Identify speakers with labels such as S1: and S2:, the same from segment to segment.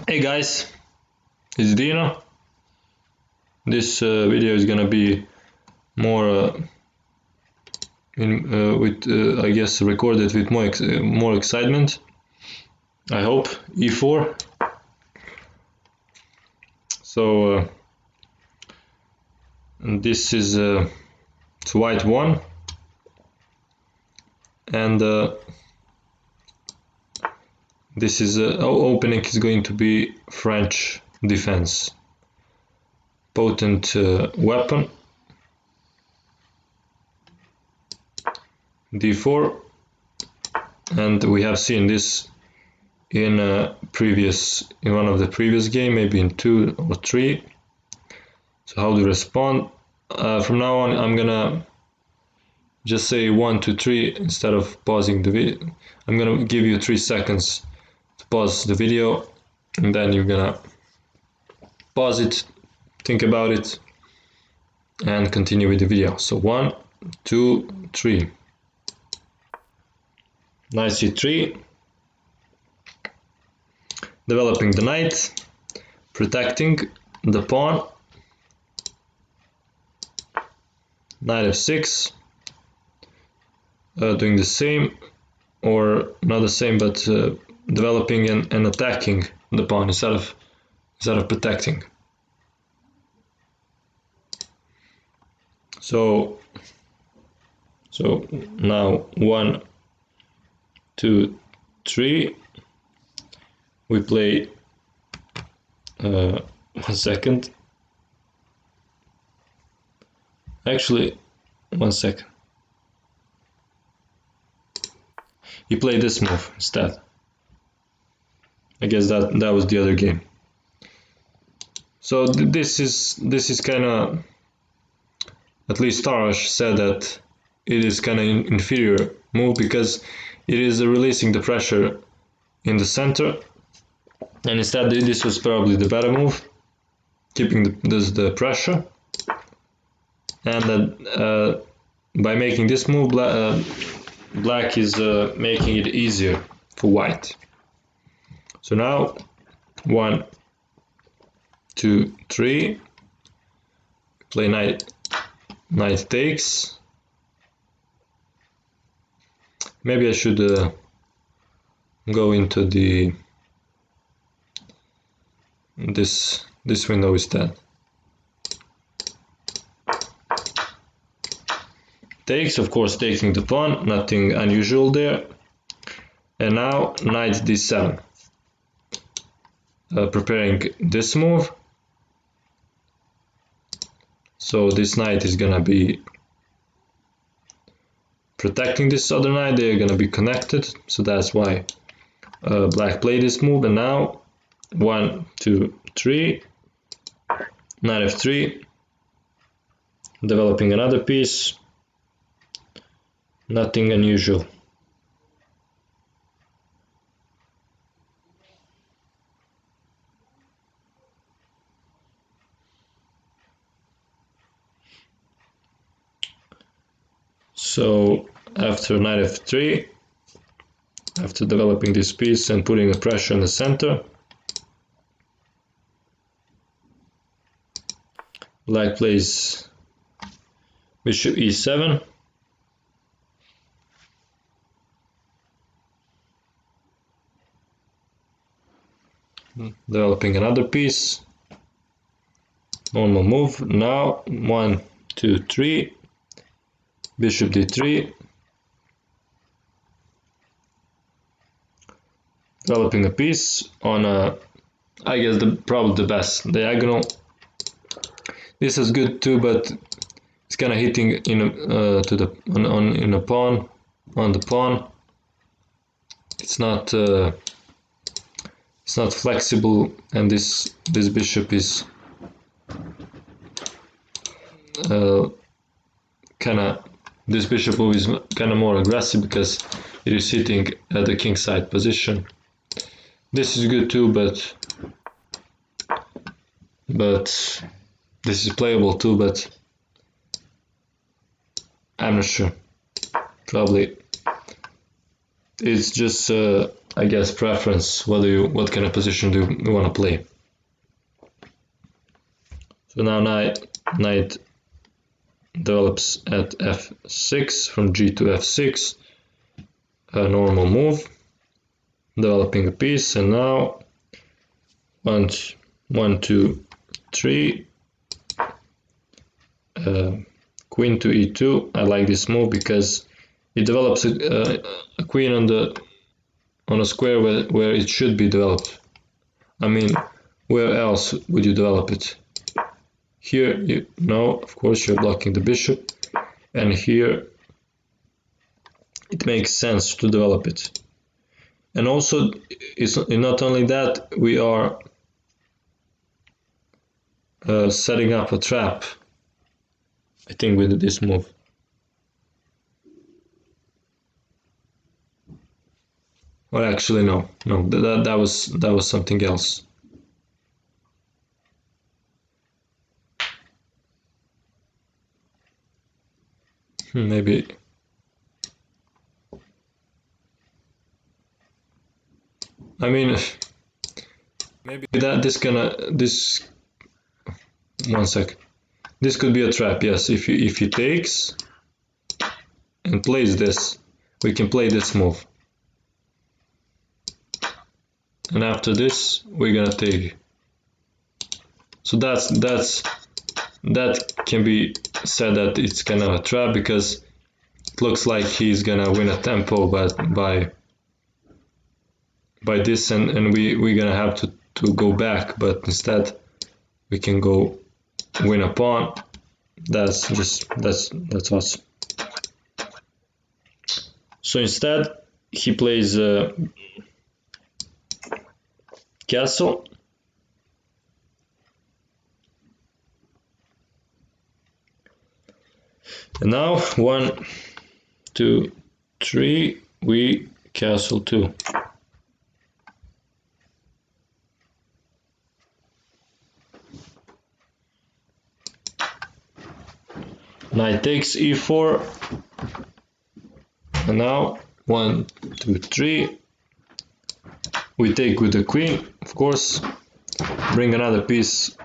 S1: Hey guys, it's Dino. This video is gonna be more I guess recorded with more excitement. I hope E4. So and this is it's white 1, and this is opening is going to be French defense. Potent weapon. D4, and we have seen this in one of the previous game, maybe in 2 or 3. So how to respond? From now on, I'm gonna just say 1, 2, 3 instead of pausing the video. I'm gonna give you 3 seconds to pause the video, and then you're gonna pause it, think about it, and continue with the video. So 1, 2, 3. Knight c3, developing the knight, protecting the pawn. Knight f6, doing the same, or not the same, but developing and attacking the pawn instead of protecting. So now 1, 2, 3. We play 1 second. Actually, 1 second. He played this move instead. I guess that was the other game. So this is kind of, at least Tarash said that it is kind of inferior move because it is releasing the pressure in the center, and instead this was probably the better move, keeping the pressure. And that by making this move, black is making it easier for white. So now 1, 2, 3. Play knight takes. Maybe I should go into this window instead. Takes, of course, taking the pawn, nothing unusual there. And now knight d7, preparing this move. So this knight is gonna be protecting this other knight. They're gonna be connected, so that's why black played this move. And now 1, 2, 3, knight f3, developing another piece. Nothing unusual. So after knight f3, after developing this piece and putting the pressure in the center, black plays bishop e7. Developing another piece. Normal move. Now 1, 2, 3. Bishop d3. Developing a piece on I guess probably the best diagonal. This is good too, but it's kind of hitting in in a pawn, on the pawn. It's not flexible, and this bishop is this bishop move is kind of more aggressive because it is sitting at the kingside position. This is good too, but this is playable too, but I'm not sure. Probably it's just I guess preference, what kind of position do you want to play. So now knight develops at f6, from g to f6, a normal move, developing a piece. And now 1, 2, 3, queen to e2. I like this move because it develops a queen on a square where it should be developed. I mean, where else would you develop it? Here, no, of course you're blocking the bishop, and here it makes sense to develop it. And also, it's not only that, we are setting up a trap, I think, with this move. Well, actually, no, that was something else. Maybe. I mean, maybe this. 1 sec. This could be a trap. Yes, if he takes and plays this, we can play this move. And after this, we're gonna take. So that can be said that it's kind of a trap, because it looks like he's gonna win a tempo, but by this, and we're gonna have to go back, but instead we can go win a pawn. That's awesome. So instead he plays castle. And now 1, 2, 3, we castle 2. Knight takes e4, and now 1, 2, 3, we take with the queen, of course, bring another piece,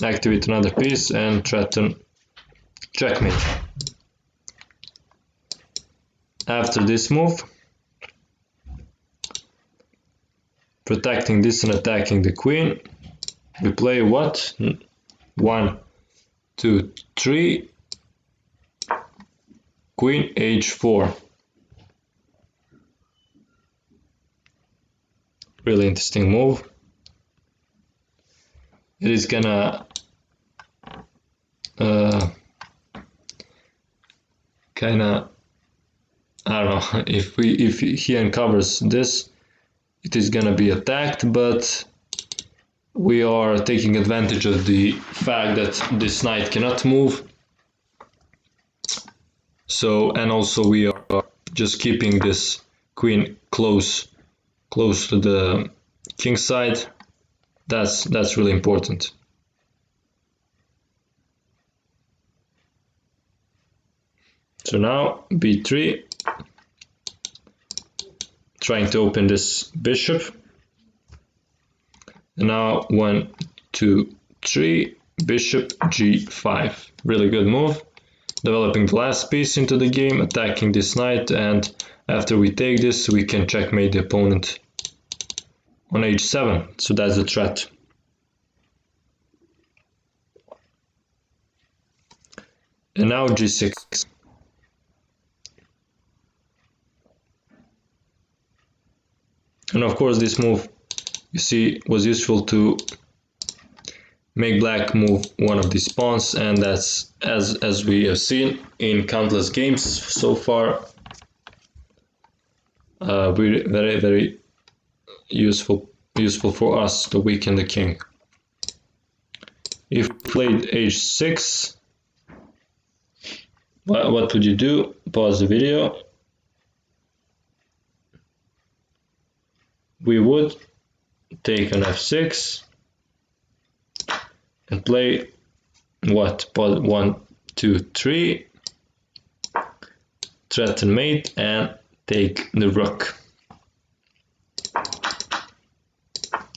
S1: activate another piece, and threaten checkmate. After this move, protecting this and attacking the queen, we play what? 1, 2, 3, queen h4. Really interesting move. It is gonna kinda, I don't know, if he uncovers this, it is gonna be attacked, but we are taking advantage of the fact that this knight cannot move. So, and also we are just keeping this queen close to the king side. That's really important. So now b3, trying to open this bishop. And now 1, 2, 3, bishop g5. Really good move. Developing the last piece into the game, attacking this knight, and after we take this, we can checkmate the opponent on h7. So that's the threat. And now g6. And of course this move, you see, was useful to make black move one of these pawns, and that's, as we have seen in countless games so far, very useful for us to weaken the king. If we played h6, what would you do? Pause the video. We would take an f6 and play what? 1, 2, 3, threaten mate, and take the rook.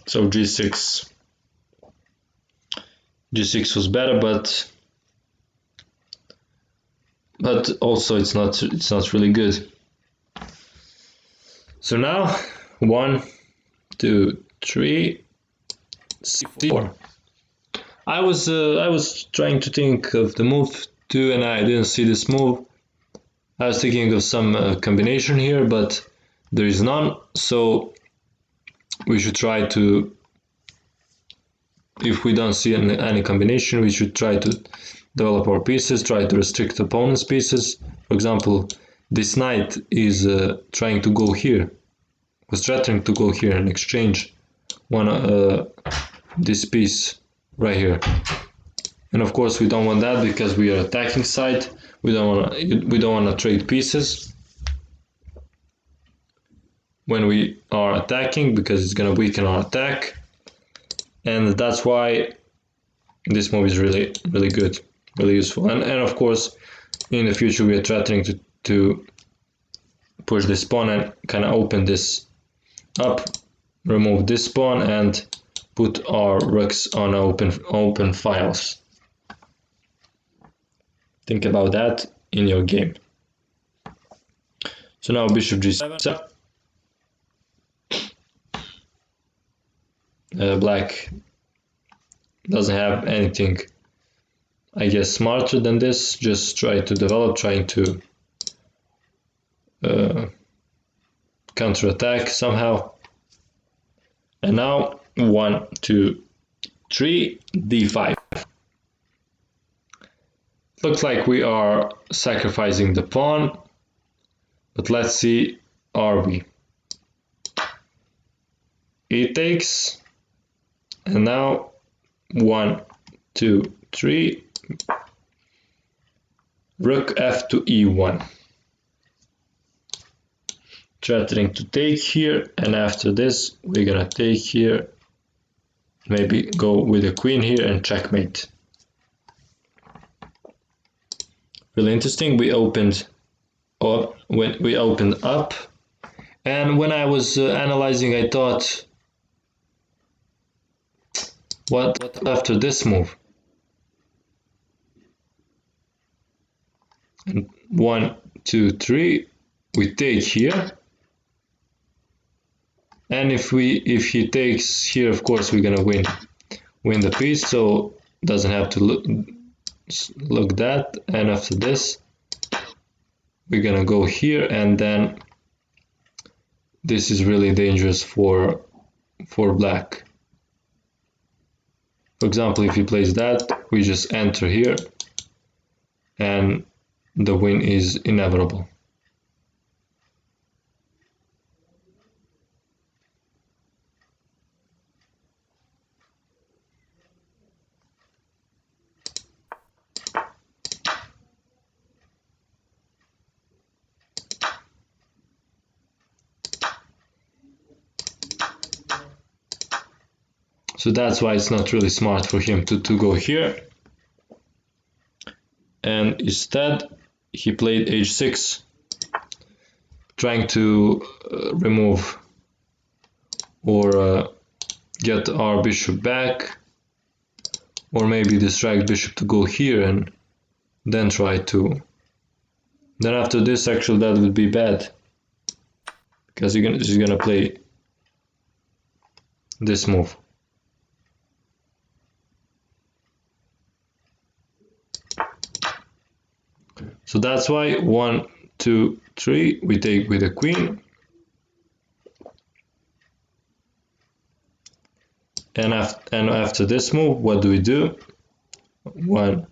S1: So g6 was better, but also it's not really good. So now 1, 2, 3, c4. I was trying to think of the move too, and I didn't see this move. I was thinking of some combination here, but there is none. So we should try to, if we don't see any combination, we should try to develop our pieces, try to restrict opponent's pieces. For example, this knight is trying to go here, was threatening to go here and exchange this piece right here. And of course we don't want that because we are attacking side. We don't want to trade pieces when we are attacking, because it's going to weaken our attack. And that's why this move is really good, really useful. And of course in the future we are threatening to push this pawn and kind of open this up, remove this pawn and put our rooks on open files. Think about that in your game. So now bishop g7. Black doesn't have anything, I guess, smarter than this. Just try to develop, trying to counter-attack somehow. And now 1, 2, 3, d5. Looks like we are sacrificing the pawn, but let's see, are we? E takes, and now 1, 2, 3, rook f to e1. Threatening to take here, and after this we're gonna take here, maybe go with the queen here and checkmate. Really interesting. We opened up, and when I was analyzing, I thought, what after this move? And 1, 2, 3, we take here, and if he takes here, of course we're gonna win the piece, so doesn't have to look that. And after this we're gonna go here, and then this is really dangerous for black. For example, if he plays that, we just enter here and the win is inevitable. So that's why it's not really smart for him to go here. And instead he played h6, trying to remove or get our bishop back, or maybe distract bishop to go here and then try to. Then after this, actually that would be bad, because he's gonna play this move. So that's why 1, 2, 3, we take with the queen. And after this move, what do we do? 1,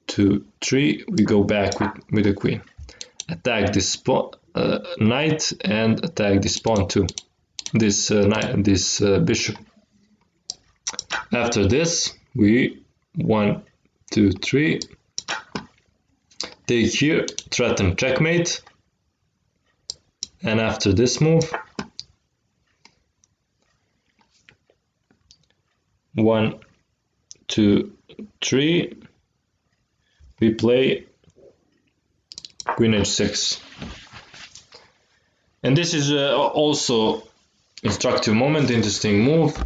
S1: 2, 3, we go back with the queen. Attack this knight and attack this pawn too. This bishop. After this, we 1, 2, 3. Take here, threaten checkmate, and after this move, 1, 2, 3, we play queen h6. And this is also instructive moment, interesting move.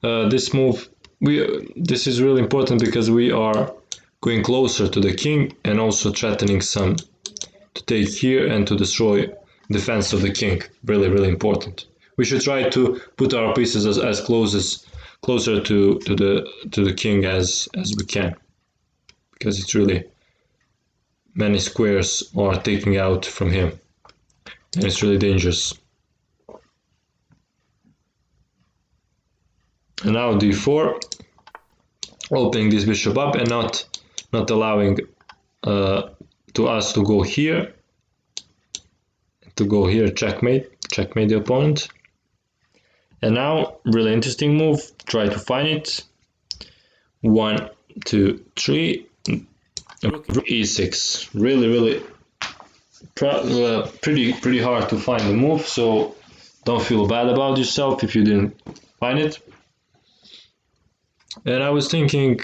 S1: This move, this is really important because we are going closer to the king and also threatening some to take here and to destroy defense of the king. Really, really important. We should try to put our pieces as closer to the king as we can, because it's really many squares are taking out from him, and it's really dangerous. And now d4, opening this bishop up and not allowing to us to go here. Checkmate the opponent. And now, really interesting move. Try to find it. 1, 2, 3. E6. Really pretty hard to find the move. So don't feel bad about yourself if you didn't find it. And I was thinking,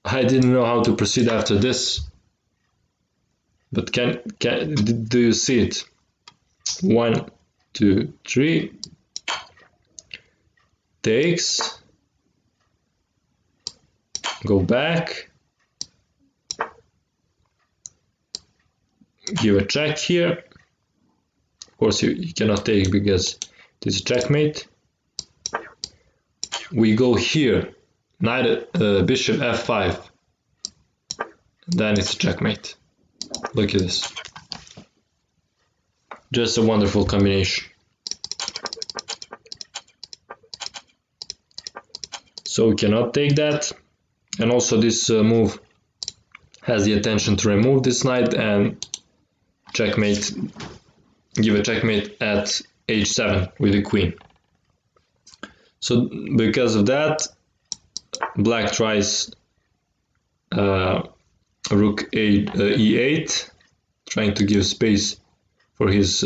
S1: I didn't know how to proceed after this. But do you see it? 1, 2, 3. Takes. Go back. Give a check here. Of course, you cannot take because it is a checkmate. We go here. Knight, bishop f5. Then it's a checkmate. Look at this. Just a wonderful combination. So we cannot take that. And also this move has the intention to remove this knight and checkmate, give a checkmate at h7 with the queen. So because of that, black tries rook e8, trying to give space for his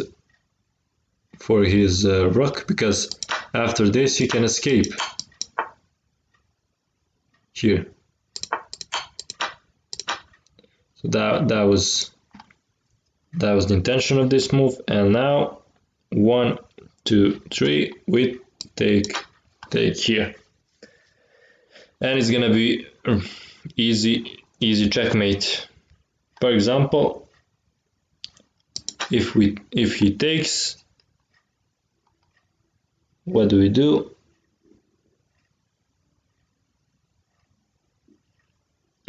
S1: rook, because after this he can escape here. So that was the intention of this move. And now 1, 2, 3, we take here, and it's gonna be easy checkmate. For example, if he takes, what do?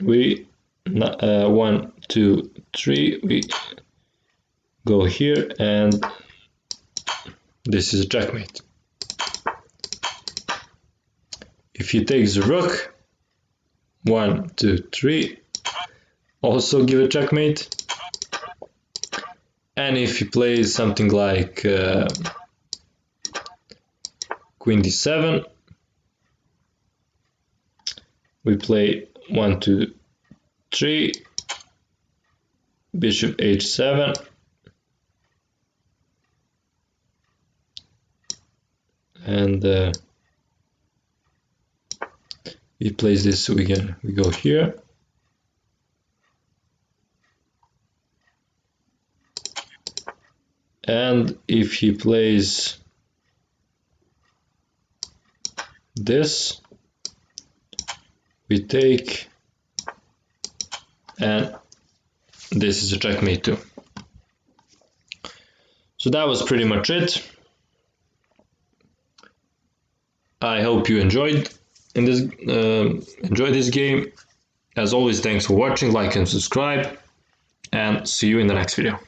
S1: We 1, 2, 3, we go here, and this is a checkmate. If he takes the rook, 1, 2, 3, also give a checkmate. And if he plays something like queen d7, we play 1, 2, 3, bishop h7, and he plays this, so we go here. And if he plays this, we take, and this is a checkmate too. So that was pretty much it. I hope you enjoyed this game. As always, thanks for watching, like and subscribe, and see you in the next video.